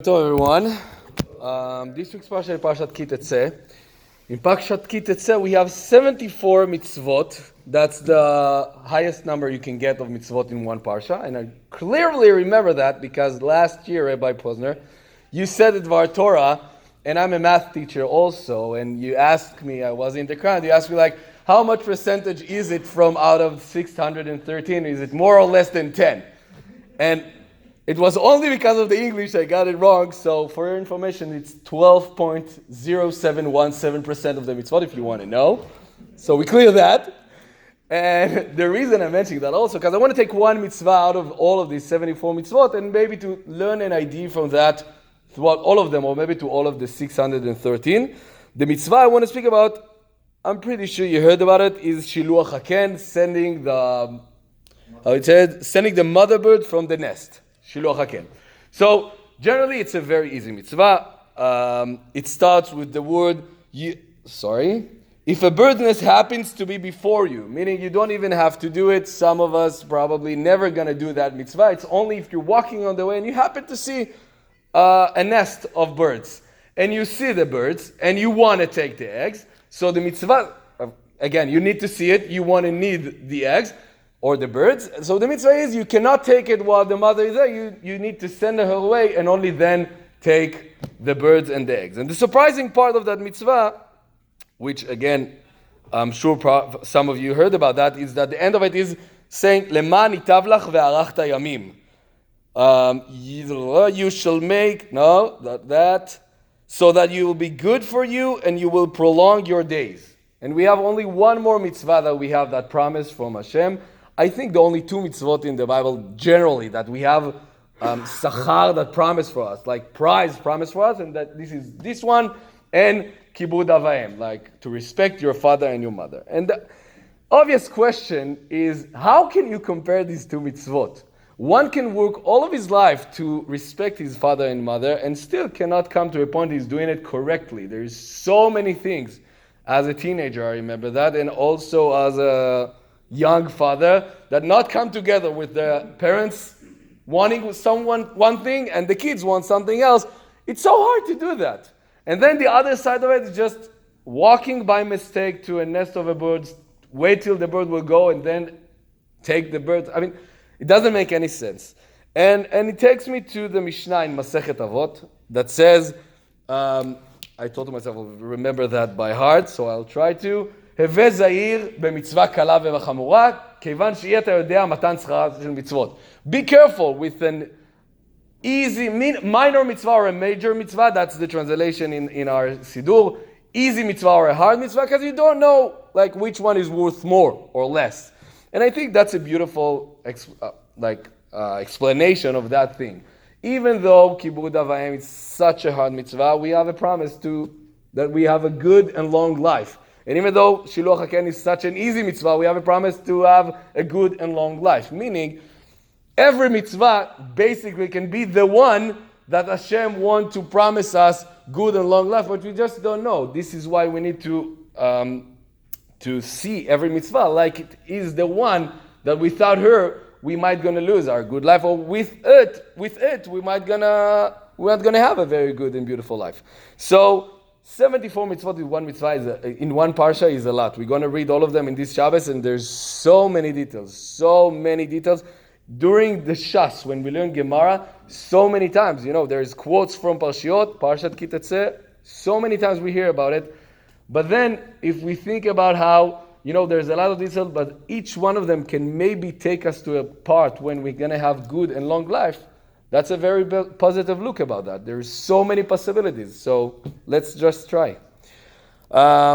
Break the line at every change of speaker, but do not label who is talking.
Hello everyone. This week's Parshat is Parshat Teitzei. In Parshat Teitzei we have 74 mitzvot. That's the highest number you can get of mitzvot in one Parsha. And I clearly remember that because last year, Rabbi Posner, you said the Dvar Tora, and I'm a math teacher also, and you asked me, I was in the crowd, you asked me like, how much percentage is it from out of 613? Is it more or less than 10? And it was only because of the English I got it wrong, so for your information, it's 12.0717% of the mitzvot, if you want to know. So we clear that. And the reason I'm mentioning that also, because I want to take one mitzvah out of all of these 74 mitzvot, and maybe to learn an idea from that throughout all of them, or maybe to all of the 613. The mitzvah I want to speak about, I'm pretty sure you heard about it, is Shiluach HaKen, sending the mother bird from the nest. Shiluach HaKen. So, generally, it's a very easy mitzvah. It starts with the word, if a bird's nest happens to be before you, meaning you don't even have to do it. Some of us probably never going to do that mitzvah. It's only if you're walking on the way and you happen to see a nest of birds. And you see the birds and you want to take the eggs. So the mitzvah, again, you need to see it. You want to need the eggs. Or the birds. So the mitzvah is you cannot take it while the mother is there. You need to send her away and only then take the birds and the eggs. And the surprising part of that mitzvah, which again, I'm sure some of you heard about that, is that the end of it is saying, Leman itavlach ve'arachta yamim. You shall make, so that you will be good for you and you will prolong your days. And we have only one more mitzvah that we have that promise from Hashem. I think the only two mitzvot in the Bible generally that we have sachar that promise for us, like prize promise for us, and that this is this one, and kibud avayim, like to respect your father and your mother. And the obvious question is, how can you compare these two mitzvot? One can work all of his life to respect his father and mother and still cannot come to a point he's doing it correctly. There's so many things. As a teenager, I remember that, and also as a young father, that not come together with the parents wanting one thing and the kids want something else. It's so hard to do that. And then the other side of it is just walking by mistake to a nest of a bird, wait till the bird will go and then take the bird. I mean, it doesn't make any sense. And it takes me to the Mishnah in Masechet Avot that says, I told myself I'll remember that by heart, so I'll try to. הווה זהיר במצווה קלה ובחמורה, כיוון שאי אתה יודע מתן שכרה של מצוות. Be careful with an easy, minor mitzvah or a major mitzvah. That's the translation in our Sidur. Easy mitzvah or a hard mitzvah, because you don't know like which one is worth more or less. And I think that's a beautiful explanation of that thing. Even though kibud avayim is such a hard mitzvah, we have a promise that we have a good and long life. And even though Shiluach HaKen is such an easy mitzvah, we have a promise to have a good and long life. Meaning, every mitzvah basically can be the one that Hashem wants to promise us good and long life, but we just don't know. This is why we need to see every mitzvah like it is the one that without her we might gonna lose our good life, or with it we're not gonna have a very good and beautiful life. So 74 mitzvot in one mitzvah in one parsha is a lot. We're going to read all of them in this Shabbos, and there's so many details. During the Shas, when we learn Gemara, so many times, there's quotes from Parshat Teitzei, so many times we hear about it. But then, if we think about how, there's a lot of details, but each one of them can maybe take us to a part when we're going to have good and long life. That's a very positive look about that. There's so many possibilities. So let's just try.